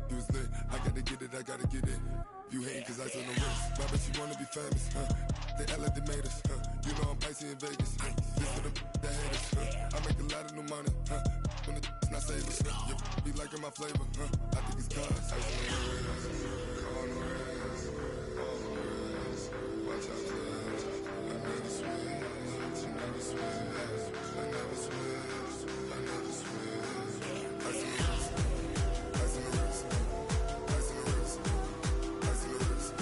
you was lit. I gotta get it, I gotta get it. You hating cause I on the wrist. My bitch, you wanna be famous, They act like they made us, You know I'm icy in Vegas, This for the that hate us, I make a lot of new money, When the not savers, Be liking my flavor, I think it's cause ice on the wrist, on the wrist, on the wrist. Watch out, please. I never switch, I never switch, I never switch, I never switch. Ice on the wrist, ice on the wrist, ice on the wrist, ice on the wrist, ice on the wrist.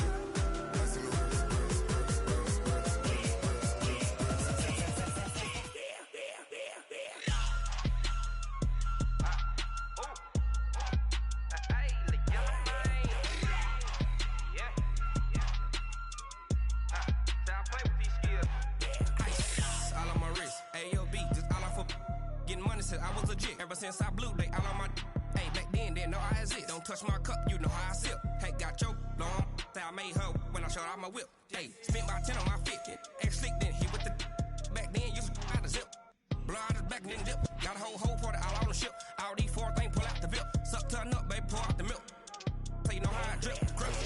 I was legit ever since I blew they all on my hey back then didn't know I exist. Don't touch my cup, you know how I sip. Hey, got your long that I made her when I showed out my whip. Hey, spent about 10 on my fit. Ex slick then he with the back then used to out the zip. Blow out his back then dip. Got a whole party all on the ship. All these four things pull out the VIP. Suck turn up, baby, pour out the milk. So you know how I drip. Crush.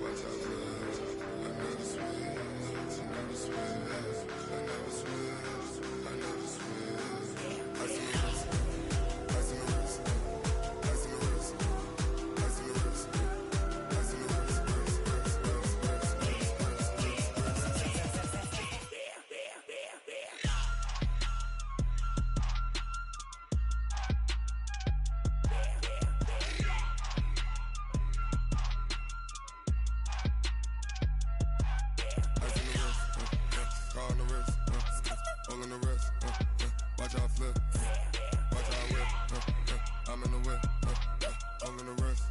Watch out, please. I never switch, I never switch. I never switch, I never switch. Ice in the wrist, ice in the wrist, ice in the wrist, ice in the wrist, ice in the wrist, on the wrist, all in the wrist, watch how I flip, watch how I whip, I'm in the whip, all in the wrist,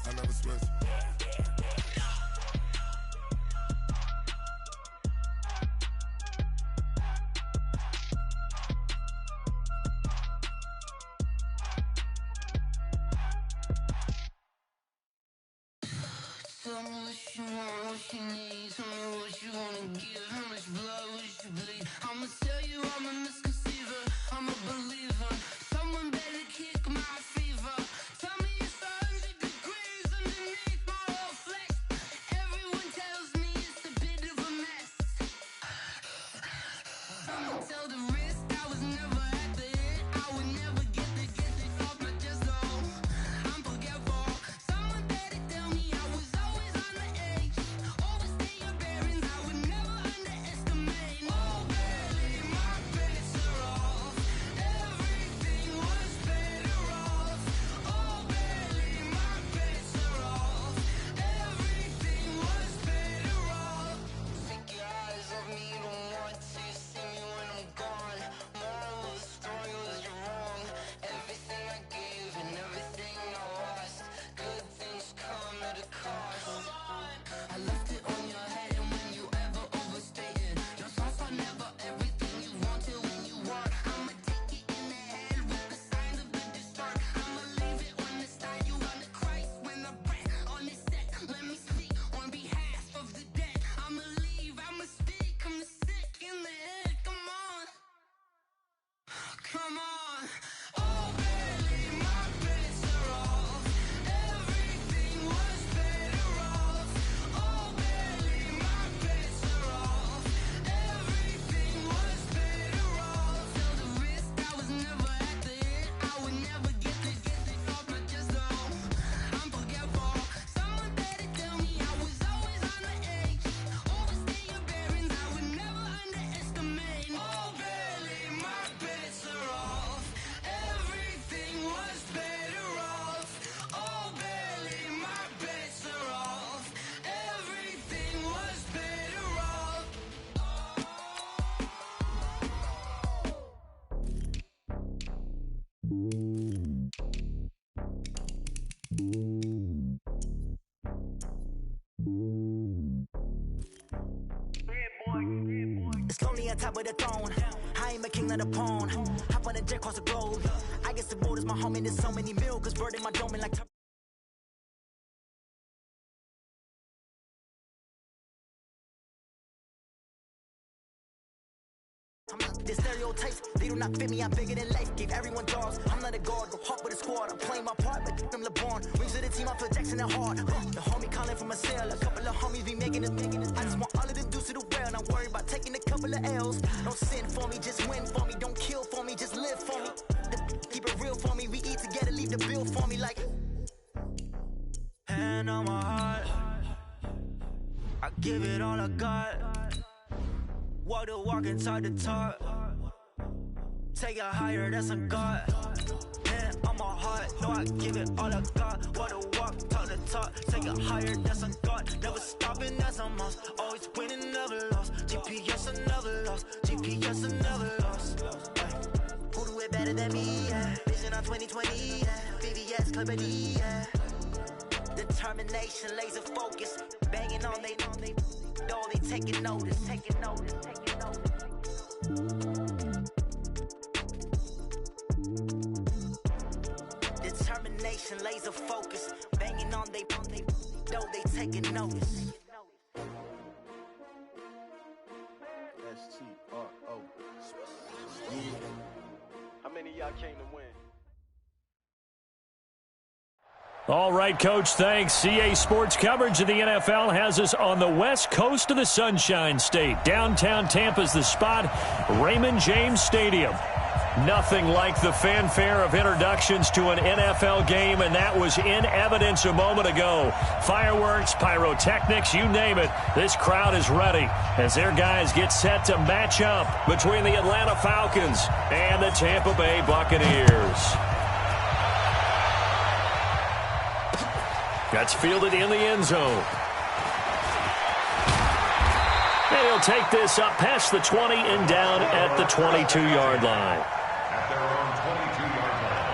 I never switch. Tell me what you want, what you need. Tell me what you wanna give. How much blood would you bleed? I'ma tell you I'm a misconceiver. I'm a believer. Someone better kick my fever. Tell me it's 100 degrees underneath my whole flesh. Everyone tells me it's a bit of a mess. I'ma tell the risk I was never at the hit. I would never get it off my chest though. I'm forgetful. Someone better tell me I was always on the edge. Overstay your bearings, I would never underestimate. Oh baby, my bets are off. Everything was better off. Oh baby, my bets are off. Everything was better off. Take your eyes off me, don't want to see me when I'm gone. Moral of the story was you're wrong. Everything I gave and everything I lost. Good things come at a cost. I left it on your head, and when you ever overstay it, your thoughts are never everything you wanted when you want. I'ma take it in the head with the signs of the distort. I'ma leave it on the side. You on the Christ when the breath on the set. Let me speak on behalf of the dead. I'ma leave, I'ma speak. I'm the sick in the head. Come on, come on. Oh baby, my bets are off. Everything was better off. Oh baby, my bets are off. Everything was better off. Tell the risk I was never at the hit. I would never get it off my chest though. I'm forgetful. Someone better tell me I was always on the edge. Overstay your bearings, I would never underestimate. Oh baby, my bets are off. Everything was better off. Oh baby, my bets are off. Everything was better off. It's lonely on top of the throne. I ain't a king of the pawn. Hop on a jet across the globe. I guess the world is my home and there's so many milkers bird in my dome and like. The stereotypes, they do not fit me, I'm bigger than life. Gave everyone dogs, I'm not a guard, go hard with a squad. I'm playing my part, but I'm LeBron. Rings of the team, I feel Jackson and hard. The homie calling from a cell, a couple of homies be making this. I just want all of them dudes to do well, not worry about taking a couple of L's. Don't sin for me, just win for me. Don't kill for me, just live for me. Keep it real for me, we eat together, leave the bill for me like. Hand on my heart, I give it all I got. Walk the walk and talk the talk. Take it higher, that's a God. Hand on my heart, no, I give it all I got. Walk the walk, talk the talk. Take it higher, that's a God. Never stopping, that's a must. Always winning, never lost. GPS, I never lost. GPS, I never lost. Who do it better than me? Yeah. Vision on 2020. Yeah. VVS, Clarity. Yeah. Determination, laser focus. Banging on they. Though they taking notice. Determination, laser focus. Banging on they. Though they taking notice. STRO. How many of y'all came to win? All right, Coach, thanks. CA Sports coverage of the NFL has us on the west coast of the Sunshine State. Downtown Tampa's the spot, Raymond James Stadium. Nothing like the fanfare of introductions to an NFL game, and that was in evidence a moment ago. Fireworks, pyrotechnics, you name it. This crowd is ready as their guys get set to match up between the Atlanta Falcons and the Tampa Bay Buccaneers. That's fielded in the end zone. And he'll take this up past the 20 and down at the 22-yard line. At their own 22-yard line.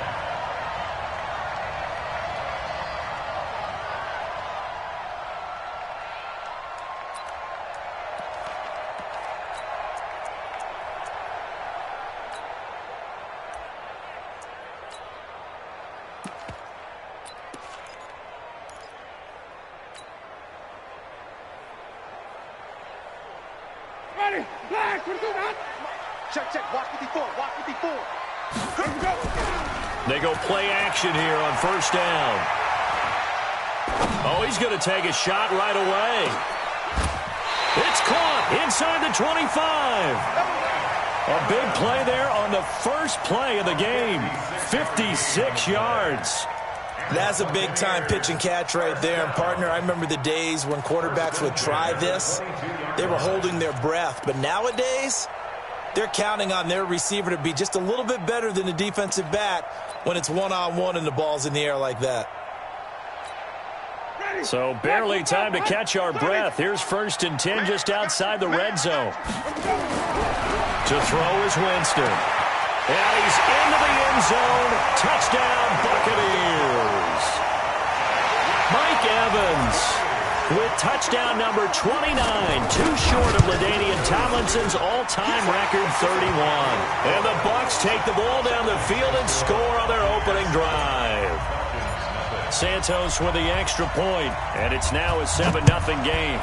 Check. Watch 54. They go play action here on first down. Oh, he's going to take a shot right away. It's caught inside the 25. A big play there on the first play of the game. 56 yards. That's a big-time pitch and catch right there. And, partner, I remember the days when quarterbacks would try this. They were holding their breath. But nowadays, they're counting on their receiver to be just a little bit better than the defensive back when it's one-on-one and the ball's in the air like that. So barely time to catch our breath. Here's 1st and 10 just outside the red zone. To throw is Winston. And he's into the end zone. Touchdown, Buccaneers. Mike Evans with touchdown number 29, too short of LaDainian Tomlinson's all-time record 31. And the Bucs take the ball down the field and score on their opening drive. Santos with the extra point, and it's now a 7-0 game.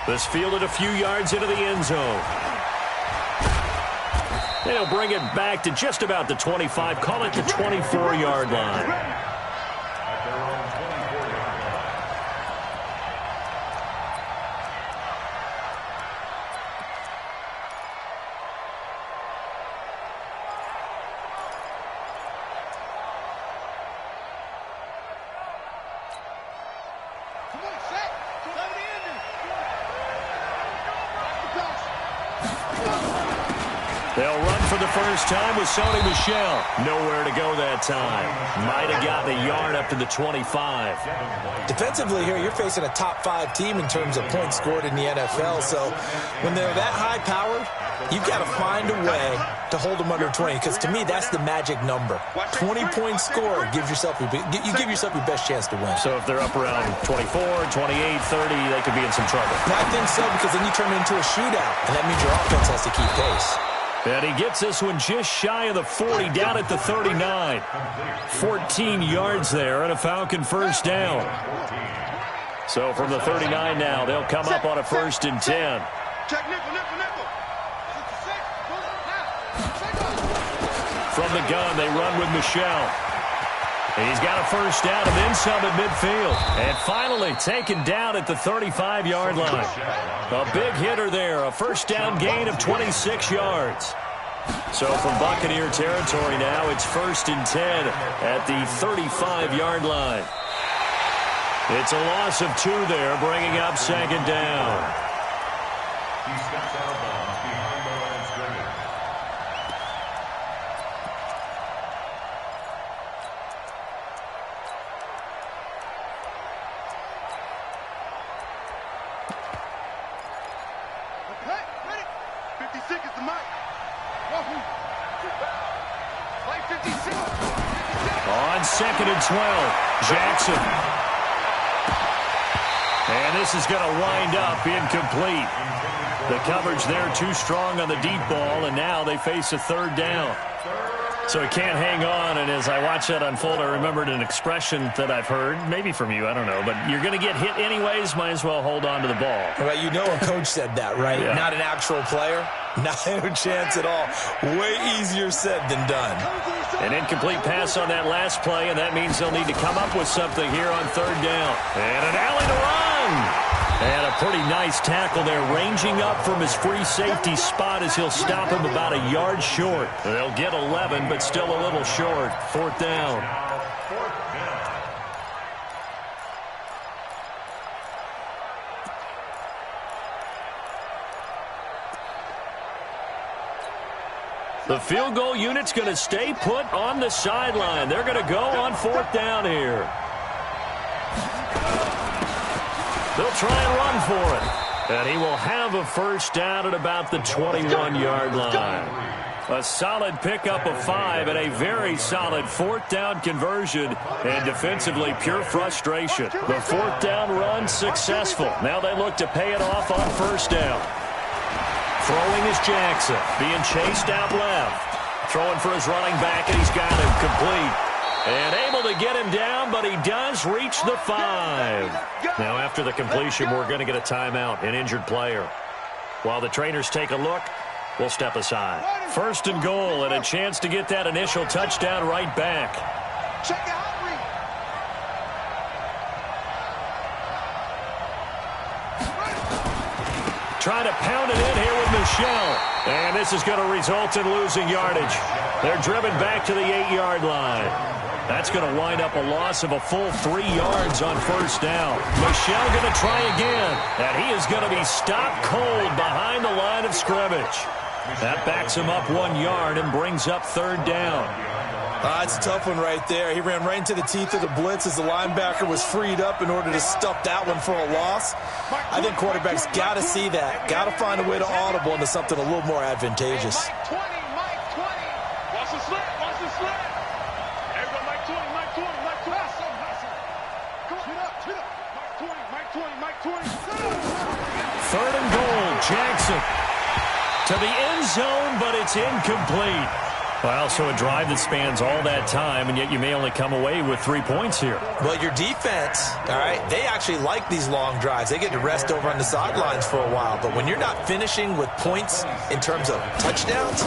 This fielded a few yards into the end zone. They'll bring it back to just about the 25, call it the 24-yard line. They'll run for the first time with Sony Michel. Nowhere to go that time. Might have got the yard up to the 25. Defensively here, you're facing a top-5 team in terms of points scored in the NFL. So when they're that high-powered, you've got to find a way to hold them under 20. Because to me, that's the magic number. 20-point score gives yourself you give yourself your best chance to win. So if they're up around 24, 28, 30, they could be in some trouble. I think so, because then you turn it into a shootout, and that means your offense has to keep pace. And he gets this one just shy of the 40, down at the 39. 14 yards there and a Falcon first down. So from the 39 now, they'll come up on a 1st and 10. Check nickel, nickel, nickel. From the gun, they run with Michelle. He's got a 1st down and then some at midfield. And finally taken down at the 35-yard line. A big hitter there, a 1st down gain of 26 yards. So from Buccaneer territory now, it's 1st and 10 at the 35-yard line. It's a loss of 2 there, bringing up 2nd down. He steps out of bounds behind the line of scrimmage. Okay, ready. 56 is the mic. Wahoo. Play 56. On 2nd and 12, Jackson. And this is going to wind up incomplete. The coverage there too strong on the deep ball, and now they face a 3rd down. So he can't hang on, and as I watch that unfold, I remembered an expression that I've heard, maybe from you, I don't know, but you're going to get hit anyways, might as well hold on to the ball. Well, you know a coach said that, right? Yeah. Not an actual player. Not a chance at all. Way easier said than done. An incomplete pass on that last play, and that means they'll need to come up with something here on 3rd down. And an alley to run! And a pretty nice tackle there, ranging up from his free safety spot as he'll stop him about a yard short. They'll get 11, but still a little short. 4th down. The field goal unit's going to stay put on the sideline. They're going to go on 4th down here. They'll try and run for it. And he will have a 1st down at about the 21-yard line. A solid pickup of 5 and a very solid 4th down conversion. And defensively, pure frustration. The 4th down run successful. Now they look to pay it off on 1st down. Throwing is Jackson, being chased out left. Throwing for his running back, and he's got him complete. And able to get him down, but he does reach the 5. Now after the completion, we're going to get a timeout, an injured player. While the trainers take a look, we'll step aside. 1st and goal, and a chance to get that initial touchdown right back. Check it out. Trying to pound it in here with Michelle. And this is going to result in losing yardage. They're driven back to the 8-yard line. That's going to wind up a loss of a full 3 yards on 1st down. Michelle going to try again. And he is going to be stopped cold behind the line of scrimmage. That backs him up 1 yard and brings up 3rd down. It's a tough one right there. He ran right into the teeth of the blitz as the linebacker was freed up in order to stuff that one for a loss. I think quarterbacks got to see that. Got to find a way to audible into something a little more advantageous. Mike 20, Mike 20. Watch the slip, watch the slip. Everybody, Mike 20, Mike 20, Mike 20. Come on, shoot up, shoot up. Mike 20, Mike 20, Mike 20. 3rd and goal, Jackson. To the end zone, but it's incomplete. Well, so a drive that spans all that time, and yet you may only come away with 3 points here. Well, your defense, all right, they actually like these long drives. They get to rest over on the sidelines for a while. But when you're not finishing with points in terms of touchdowns,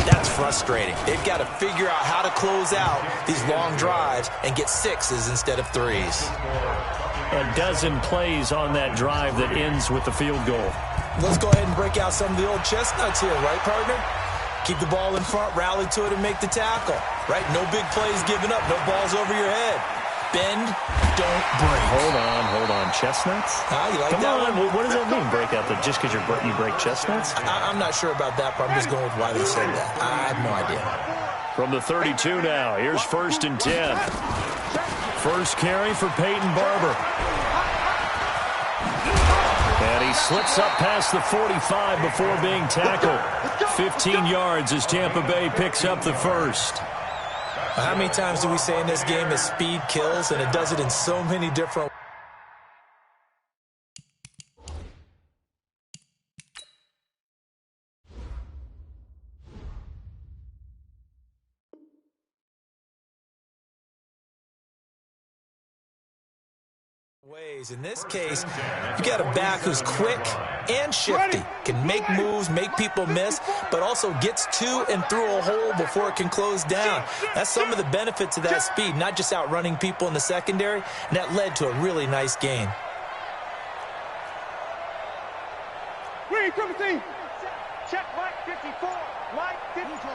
that's frustrating. They've got to figure out how to close out these long drives and get 6s instead of 3s. A dozen plays on that drive that ends with the field goal. Let's go ahead and break out some of the old chestnuts here, right, partner? Keep the ball in front, rally to it, and make the tackle. Right? No big plays given up. No balls over your head. Bend, don't break. Hold on. Chestnuts? You like Come that on. one? What does that mean, break out? Just because you break chestnuts? I'm not sure about that part. I'm just going with why they said that. I have no idea. From the 32 now, here's 1st and 10. First carry for Peyton Barber. And he slips up past the 45 before being tackled. 15 yards as Tampa Bay picks up the 1st. How many times do we say in this game that speed kills, and it does it in so many different ways? Ways. In this case, you got a back who's quick and shifty, can make moves, make people miss, but also gets to and through a hole before it can close down. That's some of the benefits of that speed, not just outrunning people in the secondary, and that led to a really nice gain. Green, come team. Check Mike 54. Mike 54.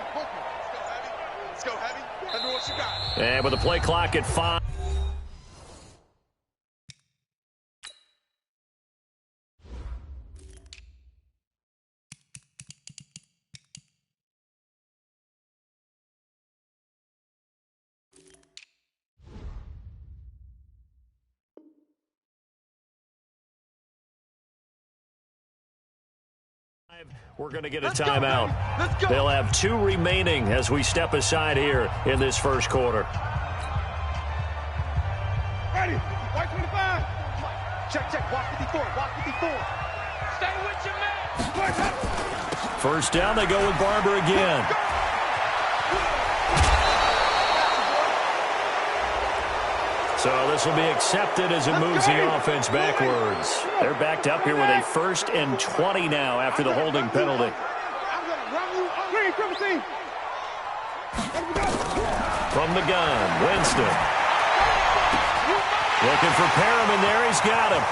Let's go heavy. Let's go heavy. What you got? And with the play clock at 5. We're going to get a timeout. They'll have 2 remaining as we step aside here in this first quarter. Ready. White 25. Check, check. Walk 54. Walk 54. Stay with your man. First down, they go with Barber again. So this will be accepted as it moves the offense backwards. They're backed up here with a 1st and 20 now after the holding penalty. From the gun, Winston. Looking for Perriman there. He's got him.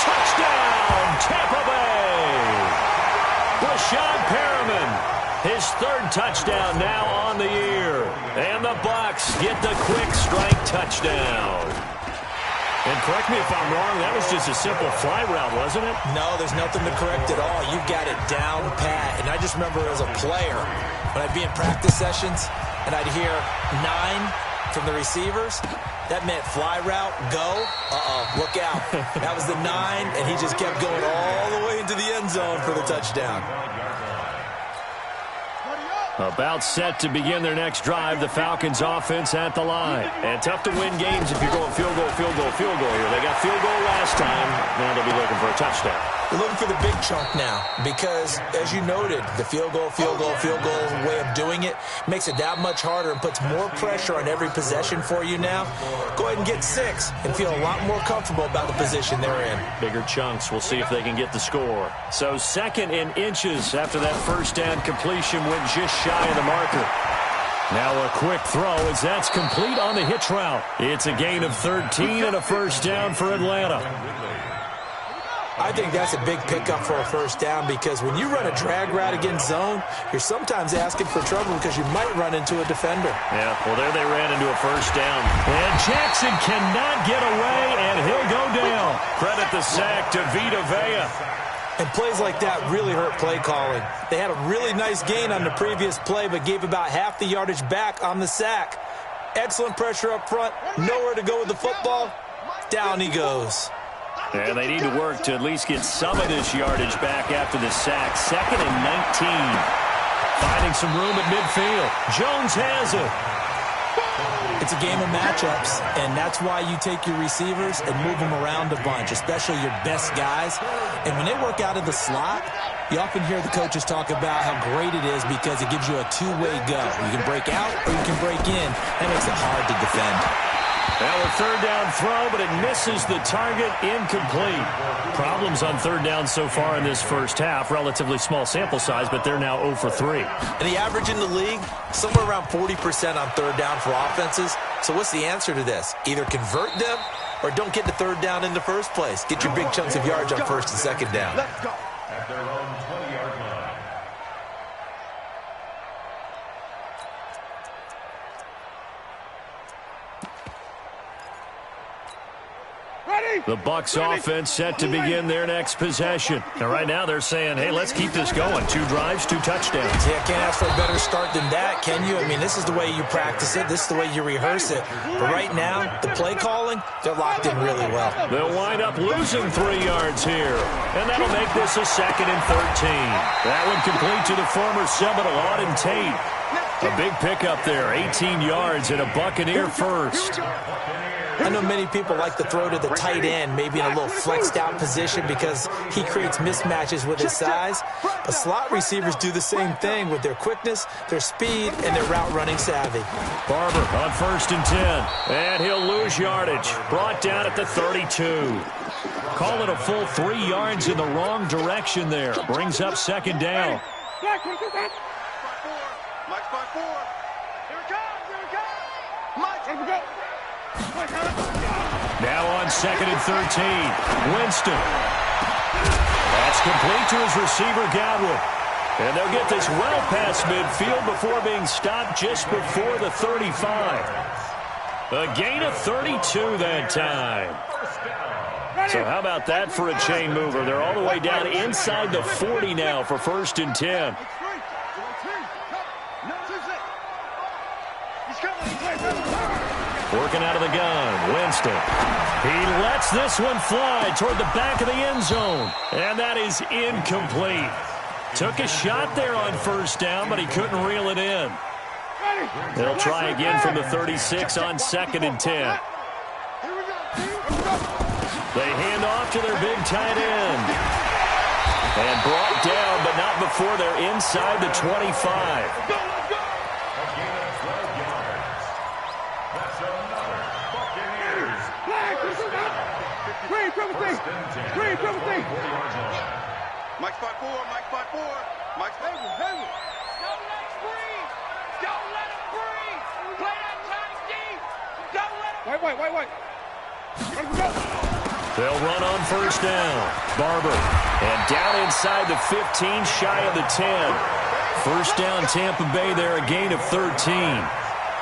Touchdown, Tampa Bay. Rashad Perriman. His 3rd touchdown now on the year. And the Bucs get the quick strike touchdown. And correct me if I'm wrong, that was just a simple fly route, wasn't it? No, there's nothing to correct at all. You've got it down pat. And I just remember as a player, when I'd be in practice sessions and I'd hear 9 from the receivers, that meant fly route, go, look out. That was the 9, and he just kept going all the way into the end zone for the touchdown. About set to begin their next drive, the Falcons offense at the line. And tough to win games if you're going field goal, field goal, field goal here. They got field goal last time. Now they'll be looking for a touchdown. They're looking for the big chunk now because, as you noted, the field goal way of doing it makes it that much harder and puts more pressure on every possession for you now. Go ahead and get 6 and feel a lot more comfortable about the position they're in. Bigger chunks. We'll see if they can get the score. So 2nd and inches after that first down completion went just shy of the marker. Now a quick throw as that's complete on the hitch route. It's a gain of 13 and a first down for Atlanta. I think that's a big pickup for a first down because when you run a drag route against zone, you're sometimes asking for trouble because you might run into a defender. Yeah, well, there they ran into a first down. And Jackson cannot get away, and he'll go down. Credit the sack to Vita Vea. And plays like that really hurt play calling. They had a really nice gain on the previous play, but gave about half the yardage back on the sack. Excellent pressure up front, nowhere to go with the football. Down he goes. And they need to work to at least get some of this yardage back after the sack. 2nd and 19. Finding some room at midfield. Jones has it. It's a game of matchups, and that's why you take your receivers and move them around a bunch, especially your best guys. And when they work out of the slot, you often hear the coaches talk about how great it is because it gives you a 2-way go. You can break out or you can break in. That makes it hard to defend. Now a 3rd down throw, but it misses the target, incomplete. Problems on 3rd down so far in this first half. Relatively small sample size, but they're now 0 for 3. And the average in the league, somewhere around 40% on 3rd down for offenses. So what's the answer to this? Either convert them or don't get to 3rd down in the first place. Get your big chunks of yards on 1st and 2nd down. Let's go. At their own 20-yard line. The Bucs offense set to begin their next possession. And right now they're saying, hey, let's keep this going. 2 drives, 2 touchdowns. Yeah, can't ask for a better start than that, can you? I mean, this is the way you practice it. This is the way you rehearse it. But right now, the play calling, they're locked in really well. They'll wind up losing 3 yards here. And that'll make this a 2nd and 13. That one complete to the former Seminole, Auden Tate. A big pickup there, 18 yards and a Buccaneer first. I know many people like to throw to the tight end, maybe in a little flexed out position because he creates mismatches with his size. But slot receivers do the same thing with their quickness, their speed, and their route running savvy. Barber on 1st and 10. And he'll lose yardage. Brought down at the 32. Call it a full 3 yards in the wrong direction there. Brings up 2nd down. Mike's by 4. Here it comes. Mike, here we go. Now on 2nd and 13. Winston. That's complete to his receiver, Godwin. And they'll get this well past midfield before being stopped just before the 35. A gain of 32 that time. So how about that for a chain mover? They're all the way down inside the 40 now for 1st and 10. Working out of the gun, Winston. He lets this one fly toward the back of the end zone. And that is incomplete. Took a shot there on 1st down, but he couldn't reel it in. They'll try again from the 36 on 2nd and 10. They hand off to their big tight end. And brought down, but not before they're inside the 25. Mike's by 4. Mike's by 4. Don't let him breathe. Don't let him breathe. Play that tight deep. Don't let him. Wait. They'll run on 1st down. Barber. And down inside the 15, shy of the 10. 1st down, Tampa Bay there, a gain of 13.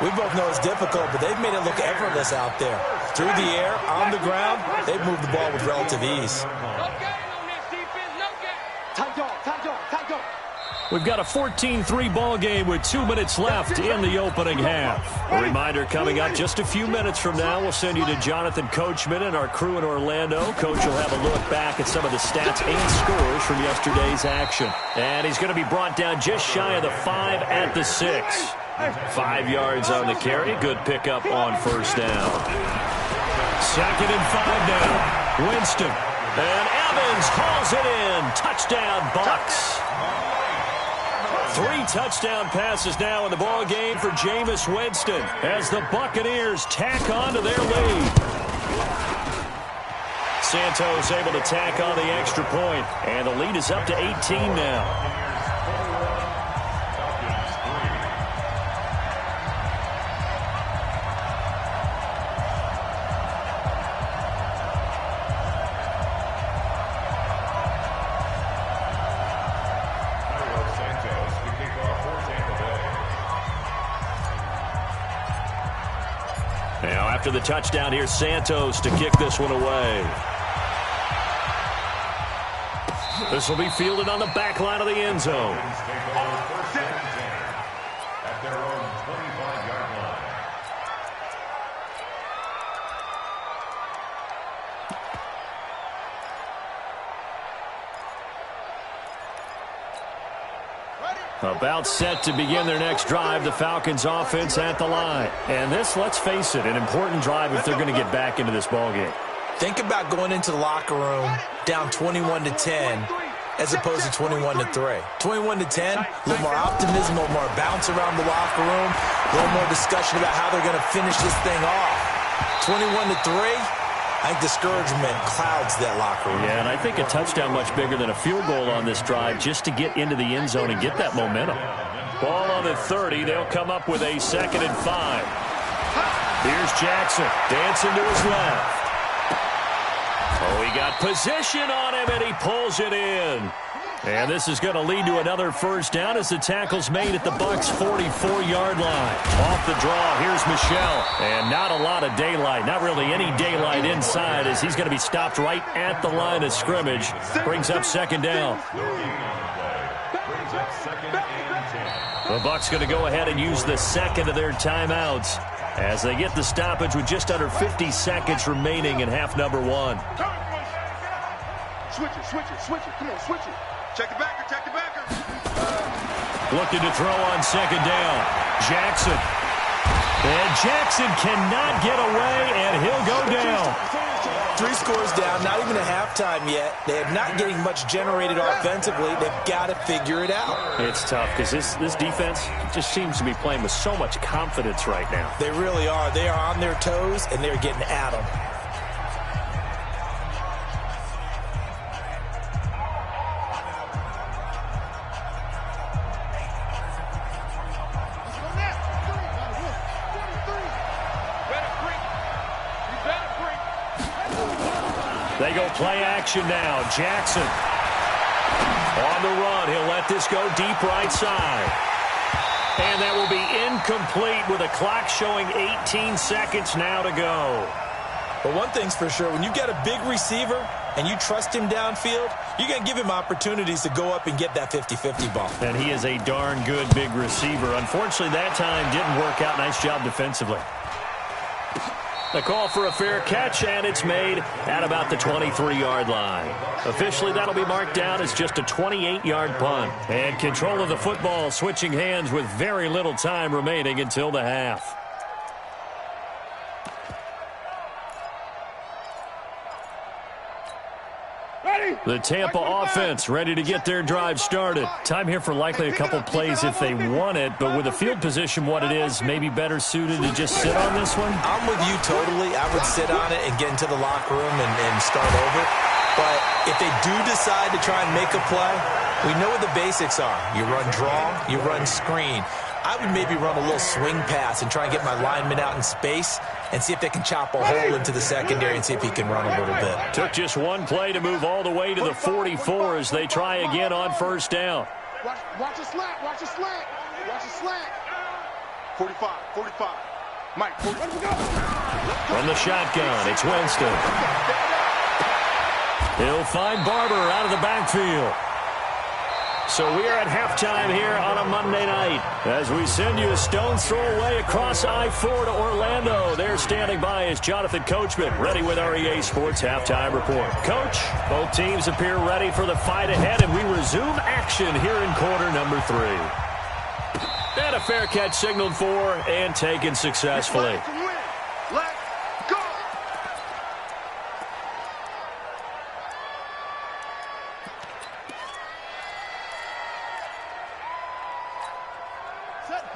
We both know it's difficult, but they've made it look effortless out there. Through the air, on the ground, they've moved the ball with relative ease. We've got a 14-3 ball game with 2 minutes left in the opening half. A reminder coming up just a few minutes from now. We'll send you to Jonathan Coachman and our crew in Orlando. Coach will have a look back at some of the stats and scores from yesterday's action. And he's going to be brought down just shy of the 5 at the 6. 5 yards on the carry. Good pickup on 1st down. 2nd and 5 now. Winston. And Evans hauls it in. Touchdown, Bucs. 3 touchdown passes now in the ball game for Jameis Winston as the Buccaneers tack on to their lead. Santos able to tack on the extra point, and the lead is up to 18 now. Now after the touchdown, here's Santos to kick this one away. This will be fielded on the back line of the end zone. At their own 25-yard line. About set to begin their next drive, the Falcons offense at the line. And this, let's face it, an important drive if they're going to get back into this ballgame. Think about going into the locker room down 21-10 as opposed to 21-3. 21-10, a little more optimism, a little more bounce around the locker room, a little more discussion about how they're going to finish this thing off. 21-3, I think discouragement clouds that locker room. Yeah, and I think a touchdown much bigger than a field goal on this drive just to get into the end zone and get that momentum. Ball on the 30. They'll come up with a 2nd and 5. Here's Jackson dancing to his left. Oh, he got position on him, and he pulls it in. And this is going to lead to another 1st down as the tackle's made at the Bucs' 44-yard line. Off the draw, here's Michel. And not a lot of daylight, not really any daylight inside as he's going to be stopped right at the line of scrimmage. Brings up 2nd down. The Bucs going to go ahead and use the 2nd of their timeouts as they get the stoppage with just under 50 seconds remaining in half number 1. Switch it. Come on, switch it. Check the backer. Looking to throw on 2nd down. Jackson. And Jackson cannot get away, and he'll go down. 3 scores down, not even a halftime yet. They're not getting much generated offensively. They've got to figure it out. It's tough because this defense just seems to be playing with so much confidence right now. They really are. They are on their toes, and they're getting at them. They go play action now. Jackson on the run. He'll let this go deep right side. And that will be incomplete with a clock showing 18 seconds now to go. But one thing's for sure, when you've got a big receiver and you trust him downfield, you're going to give him opportunities to go up and get that 50-50 ball. And he is a darn good big receiver. Unfortunately, that time didn't work out. Nice job defensively. The call for a fair catch, and it's made at about the 23-yard line. Officially, that'll be marked down as just a 28-yard punt. And control of the football switching hands with very little time remaining until the half. The Tampa offense ready to get their drive started. Time here for likely a couple plays if they want it, but with the field position what it is, maybe better suited to just sit on this one? I'm with you totally. I would sit on it and get into the locker room and start over. But if they do decide to try and make a play, we know what the basics are. You run draw, you run screen. I would maybe run a little swing pass and try and get my lineman out in space and see if they can chop a hole into the secondary and see if he can run a little bit. Took just one play to move all the way to the 44 as they try again on first down. Watch a slant, watch a slant, watch a slant. 45. Mike, 45. From the shotgun, it's Winston. He'll find Barber out of the backfield. So we are at halftime here on a Monday night as we send you a stone's throw away across I-4 to Orlando. There standing by is Jonathan Coachman, ready with our EA Sports Halftime Report. Coach, both teams appear ready for the fight ahead, and we resume action here in quarter number 3. And a fair catch signaled for and taken successfully.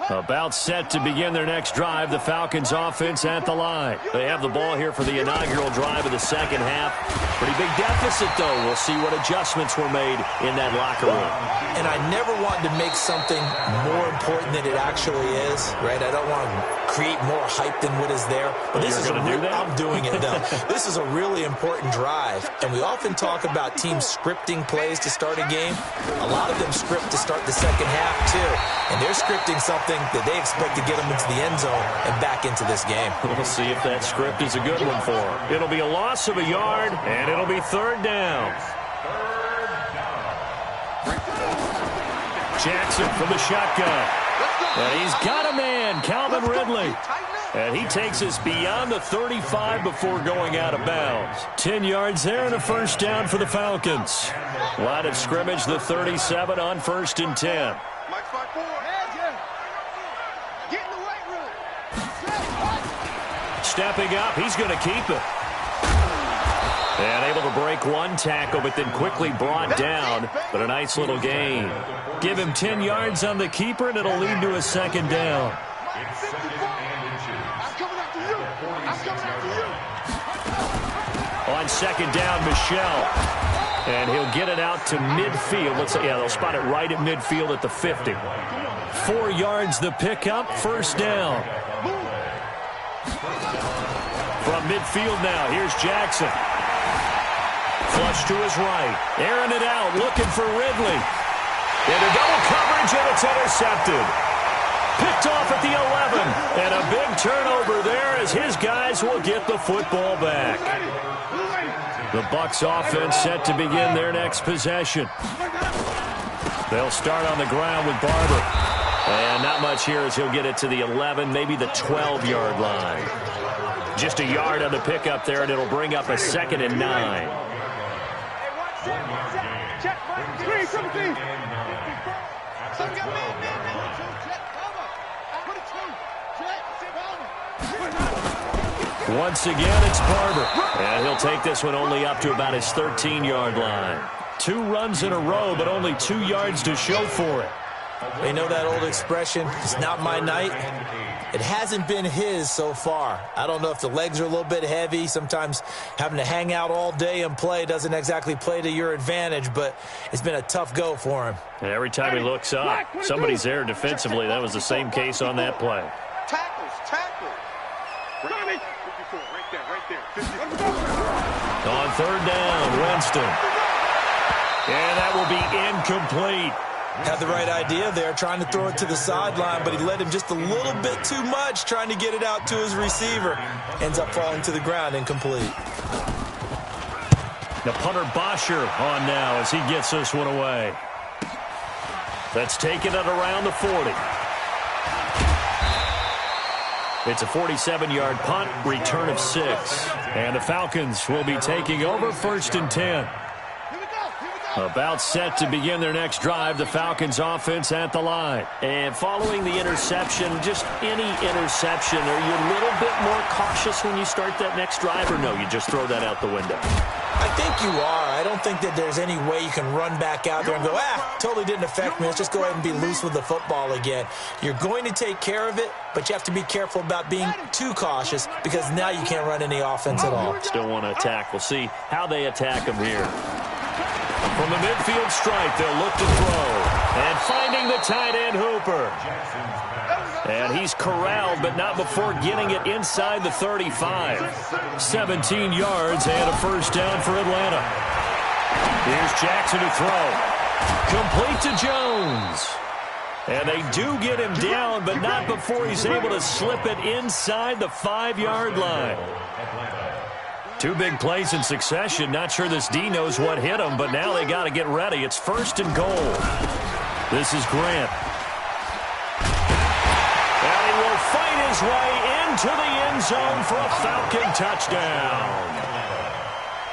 About set to begin their next drive, the Falcons offense at the line. They have the ball here for the inaugural drive of the second half. Pretty big deficit, though. We'll see what adjustments were made in that locker room. And I never wanted to make something more important than it actually is, right? I don't want to create more hype than what is there. But this is I'm doing it, though. This is a really important drive. And we often talk about teams scripting plays to start a game. A lot of them script to start the second half, too. And they're scripting something that they expect to get them into the end zone and back into this game. We'll see if that script is a good one for them. It'll be a loss of a yard, and it'll be third down. Jackson from the shotgun. And he's got a man, Calvin Ridley. And he takes us beyond the 35 before going out of bounds. 10 yards there and a first down for the Falcons. Line of scrimmage, the 37 on 1st and 10. Stepping up, he's going to keep it. And able to break one tackle, but then quickly brought down. But a nice little gain. Give him 10 yards on the keeper, and it'll lead to a second down. On second down, Michelle. And he'll get it out to midfield. Looks like, yeah, they'll spot it right at midfield at the 50. 4 yards the pickup, first down. From midfield now, here's Jackson. Flush to his right. Airing it out, looking for Ridley. Into double coverage, and it's intercepted. Picked off at the 11. And a big turnover there as his guys will get the football back. The Bucs offense set to begin their next possession. They'll start on the ground with Barber. And not much here as he'll get it to the 11, maybe the 12-yard line. Just a yard on the pickup there, and it'll bring up a 2nd and 9. Once again, it's Barber. And he'll take this one only up to about his 13-yard line. 2 runs in a row, but only 2 yards to show for it. You know that old expression, it's not my night? It hasn't been his so far. I don't know if the legs are a little bit heavy. Sometimes having to hang out all day and play doesn't exactly play to your advantage, but it's been a tough go for him. And every time he looks up, somebody's there defensively. That was the same case on that play. Tackles. 54, right there. 54. On 3rd down, Winston. And that will be incomplete. Had the right idea there, trying to throw it to the sideline, but he led him just a little bit too much, trying to get it out to his receiver. Ends up falling to the ground, incomplete. The punter Bosher on now as he gets this one away. That's taken at around the 40. It's a 47-yard punt, return of 6. And the Falcons will be taking over 1st and 10. About set to begin their next drive, the Falcons offense at the line. And following the interception, just any interception, are you a little bit more cautious when you start that next drive, or no, you just throw that out the window? I think you are. I don't think that there's any way you can run back out there and go, totally didn't affect me. Let's just go ahead and be loose with the football again. You're going to take care of it, but you have to be careful about being too cautious because now you can't run any offense at all. Still want to attack. We'll see how they attack them here. From the midfield strike, they'll look to throw. And finding the tight end, Hooper. And he's corralled, but not before getting it inside the 35. 17 yards and a 1st down for Atlanta. Here's Jackson to throw. Complete to Jones. And they do get him down, but not before he's able to slip it inside the 5-yard line. 2 big plays in succession. Not sure this D knows what hit him, but now they got to get ready. It's 1st and goal. This is Grant. And he will fight his way into the end zone for a Falcon touchdown.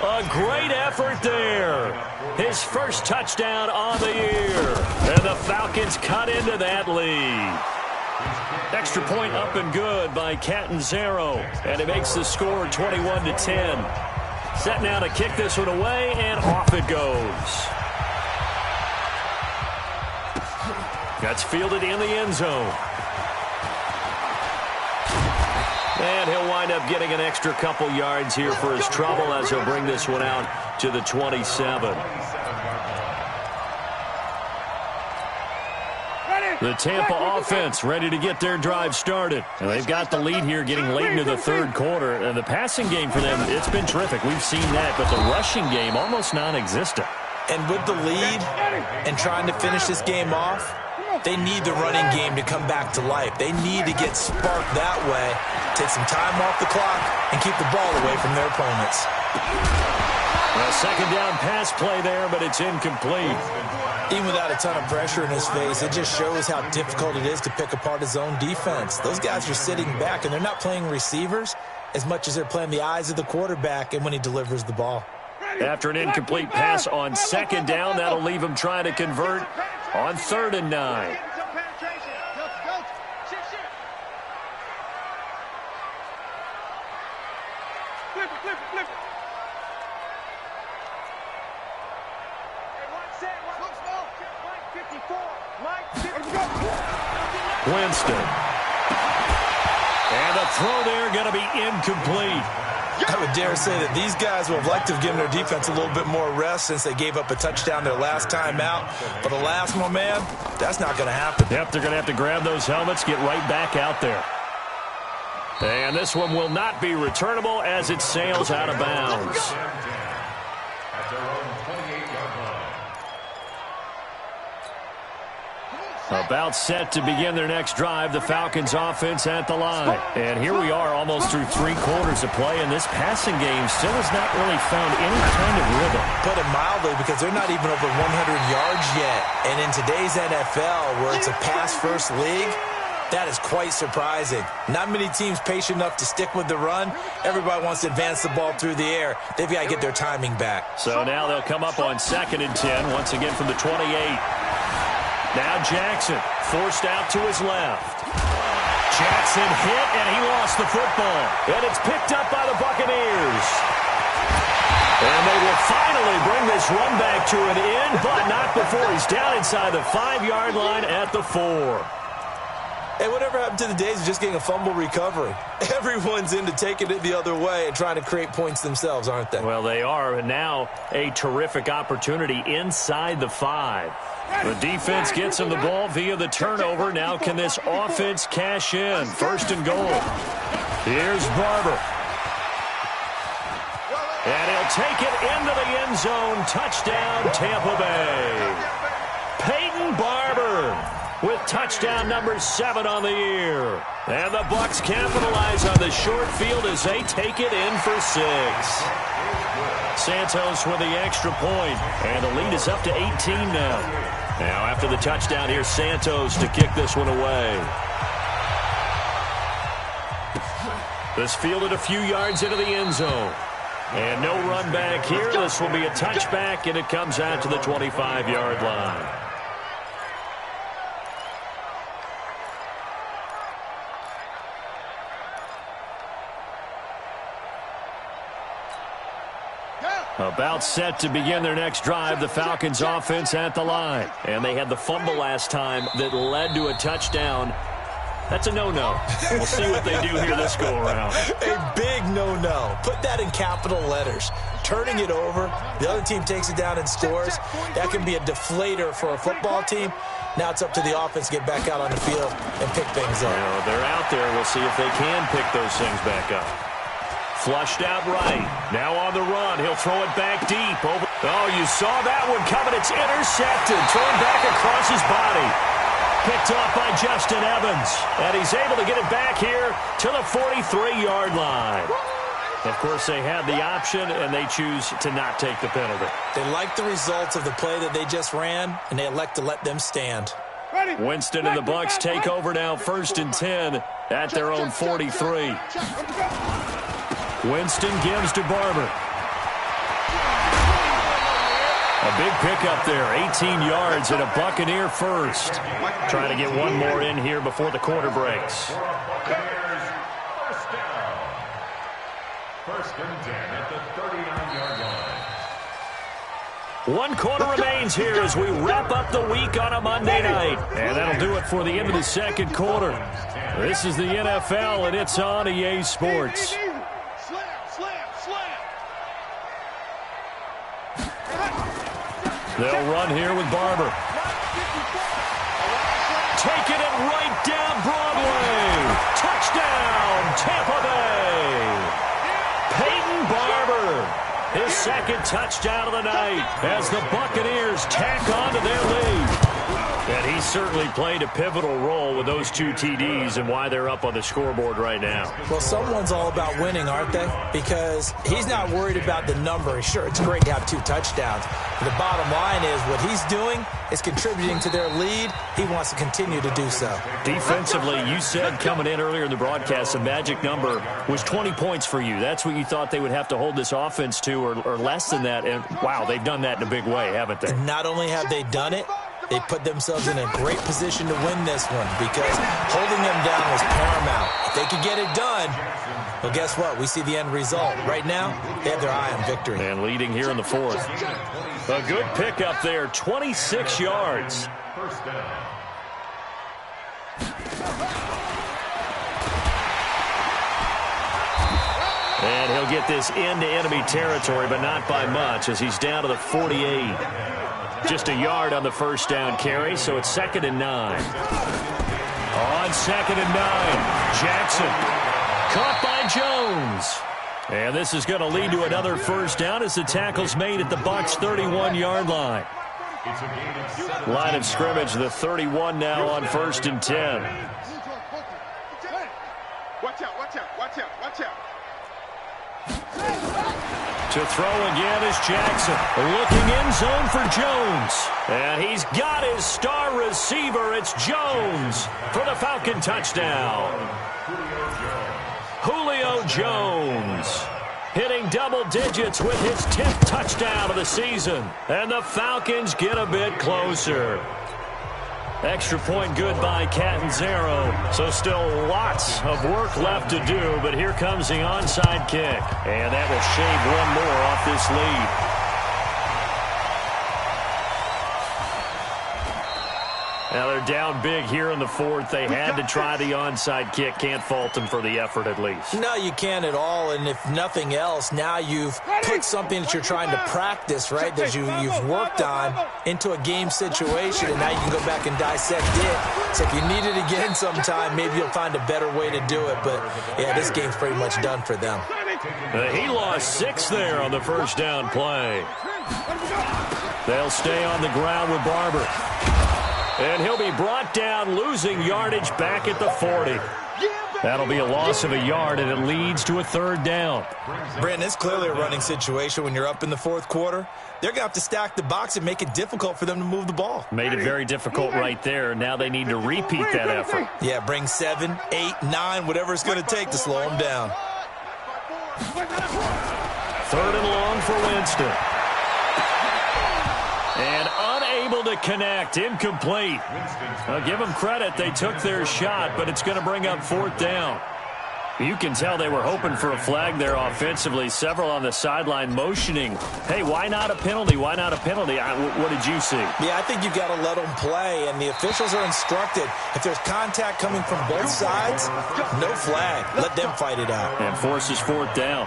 A great effort there. His first touchdown on the year. And the Falcons cut into that lead. Extra point up and good by Catanzaro. And it makes the score 21-10. Set now to kick this one away, and off it goes. That's fielded in the end zone. And he'll wind up getting an extra couple yards here for his trouble as he'll bring this one out to the 27. The Tampa offense ready to get their drive started. And they've got the lead here getting late into the 3rd quarter. And the passing game for them, it's been terrific. We've seen that, but the rushing game almost non-existent. And with the lead and trying to finish this game off, they need the running game to come back to life. They need to get sparked that way, take some time off the clock, and keep the ball away from their opponents. A 2nd down pass play there, but it's incomplete. Even without a ton of pressure in his face, it just shows how difficult it is to pick apart his own defense. Those guys are sitting back, and they're not playing receivers as much as they're playing the eyes of the quarterback and when he delivers the ball. After an incomplete pass on 2nd down, that'll leave him trying to convert on 3rd and 9. Winston. And the throw there going to be incomplete. I would dare say that these guys would have liked to have given their defense a little bit more rest since they gave up a touchdown their last time out. But alas, my man, that's not going to happen. Yep, they're going to have to grab those helmets, get right back out there. And this one will not be returnable as it sails out of bounds. About set to begin their next drive, the Falcons offense at the line. And here we are almost through 3 quarters of play, and this passing game still has not really found any kind of rhythm. Put it mildly, because they're not even over 100 yards yet. And in today's NFL, where it's a pass-first league, that is quite surprising. Not many teams patient enough to stick with the run. Everybody wants to advance the ball through the air. They've got to get their timing back. So now they'll come up on 2nd and 10, once again from the 28. Now Jackson forced out to his left. Jackson hit, and he lost the football. And it's picked up by the Buccaneers. And they will finally bring this run back to an end, but not before he's down inside the 5-yard line at the 4. Hey, whatever happened to the days of just getting a fumble recovery? Everyone's into taking it the other way and trying to create points themselves, aren't they? Well, they are, and now a terrific opportunity inside the 5. The defense gets him the ball via the turnover. Now can this offense cash in? 1st and goal. Here's Barber. And he'll take it into the end zone. Touchdown, Tampa Bay. Peyton Barber with touchdown number 7 on the year. And the Bucs capitalize on the short field as they take it in for 6. Santos with the extra point, and the lead is up to 18 now. Now after the touchdown, here's Santos to kick this one away. This fielded a few yards into the end zone. And no run back here. This will be a touchback, and it comes out to the 25-yard line. About set to begin their next drive, the Falcons offense at the line. And they had the fumble last time that led to a touchdown. That's a no-no. We'll see what they do here this go-around. A big no-no. Put that in capital letters. Turning it over, the other team takes it down and scores. That can be a deflator for a football team. Now it's up to the offense to get back out on the field and pick things up. Well, they're out there. We'll see if they can pick those things back up. Flushed out right. Now on the run. He'll throw it back deep. Oh, you saw that one coming. It's intercepted. Thrown back across his body. Picked off by Justin Evans. And he's able to get it back here to the 43-yard line. Of course, they had the option, and they choose to not take the penalty. They like the results of the play that they just ran, and they elect to let them stand. Winston and the Bucs take over now, 1st and 10 at their own 43. Winston gives to Barber. A big pickup there, 18 yards and a Buccaneer first. Trying to get one more in here before the quarter breaks. First and 10 at the 39-yard line. One quarter remains here as we wrap up the week on a Monday night. And that'll do it for the end of the second quarter. This is the NFL, and it's on EA Sports. They'll run here with Barber. Taking it right down Broadway. Touchdown, Tampa Bay. Peyton Barber, his 2nd touchdown of the night as the Buccaneers tack on to their lead. And he certainly played a pivotal role with those 2 TDs and why they're up on the scoreboard right now. Well, someone's all about winning, aren't they? Because he's not worried about the number. Sure, it's great to have 2 touchdowns. But the bottom line is what he's doing is contributing to their lead. He wants to continue to do so. Defensively, you said coming in earlier in the broadcast, the magic number was 20 points for you. That's what you thought they would have to hold this offense to or less than that. And, wow, they've done that in a big way, haven't they? Not only have they done it, they put themselves in a great position to win this one because holding them down was paramount. If they could get it done, well, guess what? We see the end result. Right now, they have their eye on victory. And leading here in the 4th. A good pickup there, 26 yards. First down. And he'll get this into enemy territory, but not by much as he's down to the 48. Just a yard on the first down carry, so it's 2nd and 9. On 2nd and 9, Jackson caught by Jones. And this is going to lead to another first down as the tackle's made at the Bucs' 31-yard line. Line of scrimmage, the 31 now on 1st and 10. Watch out, watch out, watch out, watch out. To throw again is Jackson. Looking in zone for Jones. And he's got his star receiver. It's Jones for the Falcon touchdown. Julio Jones hitting double digits with his 10th touchdown of the season. And the Falcons get a bit closer. Extra point good by Catanzaro. So still lots of work left to do, but here comes the onside kick. And that will shave one more off this lead. Now they're down big here in the fourth. They had to try the onside kick. Can't fault them for the effort at least. No, you can't at all. And if nothing else, now you've put something that you're trying to practice, right, that you've worked on into a game situation, and now you can go back and dissect it. So if you need it again sometime, maybe you'll find a better way to do it. But, yeah, this game's pretty much done for them. He lost 6 there on the first down play. They'll stay on the ground with Barber. And he'll be brought down, losing yardage back at the 40. That'll be a loss of a yard, and it leads to a third down. Brandon, it's clearly a running situation when you're up in the fourth quarter. They're going to have to stack the box and make it difficult for them to move the ball. Made it very difficult right there. Now they need to repeat that effort. Yeah, bring 7, 8, 9, whatever it's going to take to slow them down. Third and long for Winston. And unable to connect, incomplete. I'll give them credit. They took their shot, but it's going to bring up fourth down. You can tell they were hoping for a flag there offensively. Several on the sideline motioning, hey, why not a penalty? Why not a penalty? What did you see? Yeah, I think you've got to let them play, and the officials are instructed. If there's contact coming from both sides, no flag. Let them fight it out. And forces fourth down.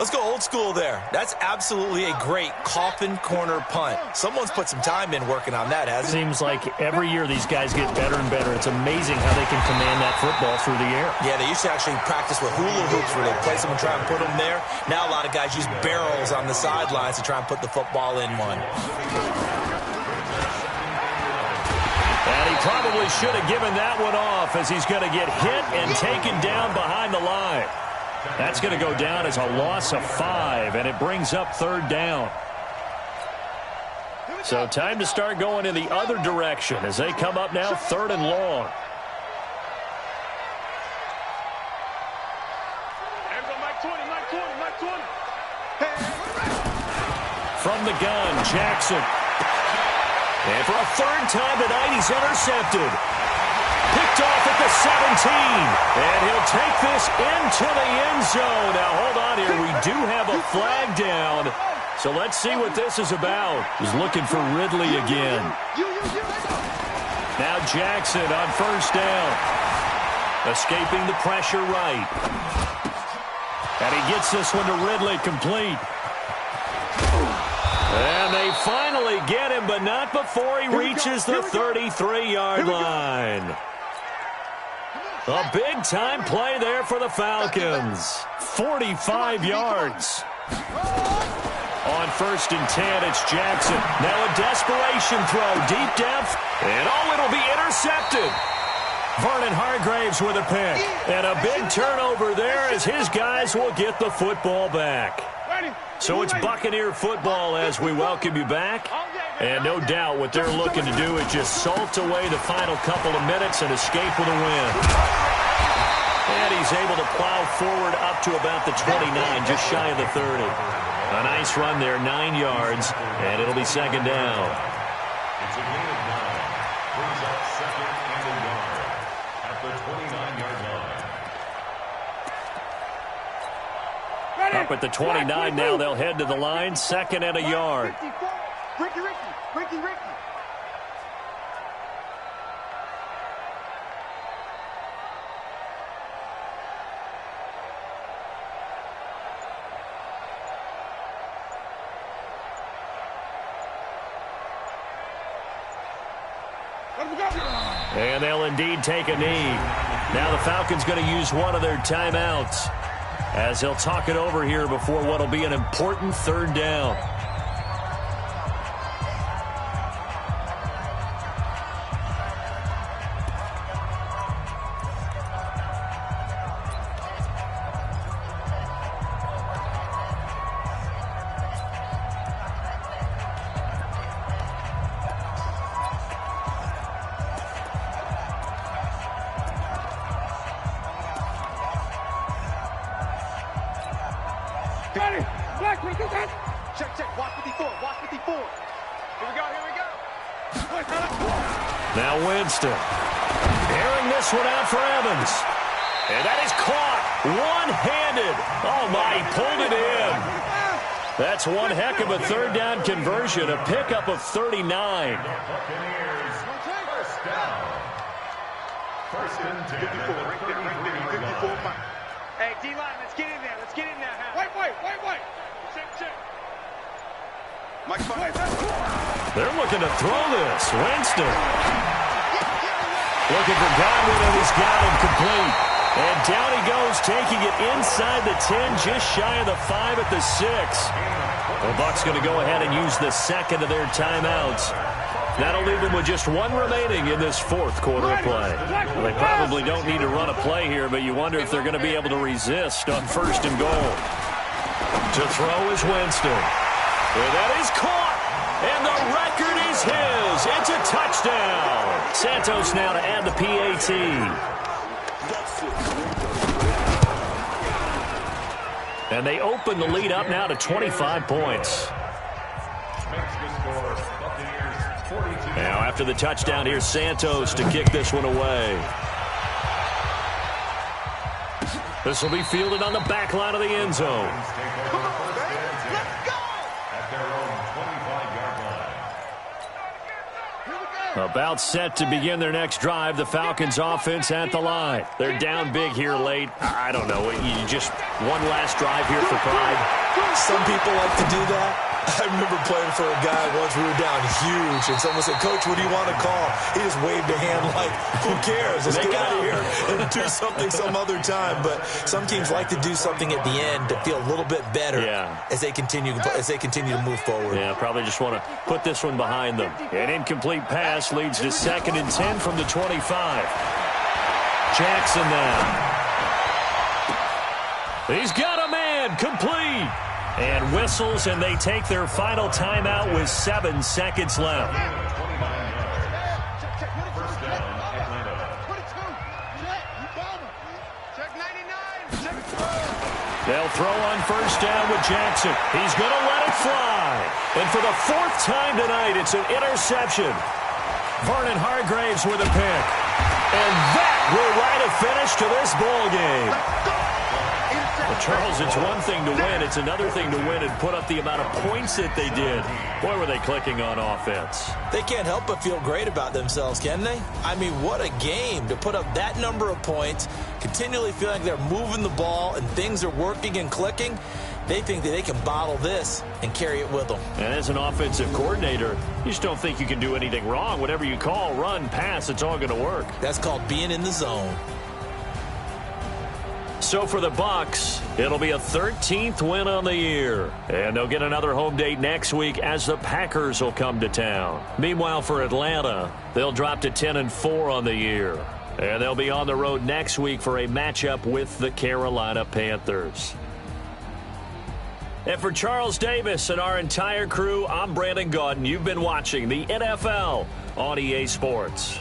Let's go old school there. That's absolutely a great coffin corner punt. Someone's put some time in working on that, hasn't it? Seems like every year these guys get better and better. It's amazing how they can command that football through the air. Yeah, they used to actually practice with hula hoops where they play someone, try and put them there. Now a lot of guys use barrels on the sidelines to try and put the football in one. And he probably should have given that one off, as he's going to get hit and taken down behind the line. That's going to go down as a loss of 5, and it brings up third down. So time to start going in the other direction as they come up now third and long. From the gun, Jackson. And for a third time tonight, he's intercepted. Picked off at the 17, and he'll take this into the end zone. Now, hold on here. We do have a flag down, so let's see what this is about. He's looking for Ridley again. Now Jackson on first down. Escaping the pressure right. And he gets this one to Ridley complete. And they finally get him, but not before he reaches the 33-yard line. A big-time play there for the Falcons. 45 yards. On first and 10, it's Jackson. Now a desperation throw, deep depth, and it'll be intercepted. Vernon Hargraves with a pick. And a big turnover there as his guys will get the football back. So it's Buccaneer football as we welcome you back. And no doubt what they're looking to do is just salt away the final couple of minutes and escape with a win. And he's able to plow forward up to about the 29, just shy of the 30. A nice run there, 9 yards, and it'll be second down. It's a gain of 9. Brings up second and a yard at the 29-yard line. Up at the 29 now, they'll head to the line, second and a yard. Ricky. And they'll indeed take a knee. Now the Falcons going to use one of their timeouts as he'll talk it over here before what will be an important third down. Check. Watch 54. Here we go. Now Winston. Airing this one out for Evans. And that is caught one-handed. Oh, my, he pulled it in. That's one heck of a third down conversion, a pickup of 39. First and 10. Hey, D-line, let's get in there. Let's get in there. Wait. Check. Mike, They're looking to throw this. Winston. Looking for Godwin, and he's got him complete. And down he goes, taking it inside the 10, just shy of the 5 at the 6. The Bucs going to go ahead and use the second of their timeouts. That'll leave them with just one remaining in this fourth quarter of play. Well, they probably don't need to run a play here, but you wonder if they're going to be able to resist on first and goal. To throw is Winston. And that is caught. And the record is his. It's a touchdown. Santos now to add the PAT. And they open the lead up now to 25 points. Now after the touchdown, here's Santos to kick this one away. This will be fielded on the back line of the end zone. About set to begin their next drive, the Falcons offense at the line. They're down big here late. I don't know. You just one last drive here for pride. Some people like to do that. I remember playing for a guy once. We were down huge, and someone said, "Coach, what do you want to call?" He just waved a hand like, "Who cares? Let's get out of here and do something some other time." But some teams like to do something at the end to feel a little bit better as they continue to move forward. Yeah, probably just want to put this one behind them. An incomplete pass leads to 2nd and 10 from the 25. Jackson now. He's got a man complete. And whistles, and they take their final timeout with 7 seconds left. They'll throw on first down with Jackson. He's going to let it fly. And for the 4th time tonight, it's an interception. Vernon Hargraves with a pick. And that will write a finish to this ball game. Well, Charles, it's one thing to win. It's another thing to win and put up the amount of points that they did. Boy, were they clicking on offense. They can't help but feel great about themselves, can they? I mean, what a game to put up that number of points, continually feeling like they're moving the ball and things are working and clicking. They think that they can bottle this and carry it with them. And as an offensive coordinator, you just don't think you can do anything wrong. Whatever you call, run, pass, it's all going to work. That's called being in the zone. So for the Bucs, it'll be a 13th win on the year. And they'll get another home date next week as the Packers will come to town. Meanwhile, for Atlanta, they'll drop to 10-4 on the year. And they'll be on the road next week for a matchup with the Carolina Panthers. And for Charles Davis and our entire crew, I'm Brandon Gaudin. You've been watching the NFL on EA Sports.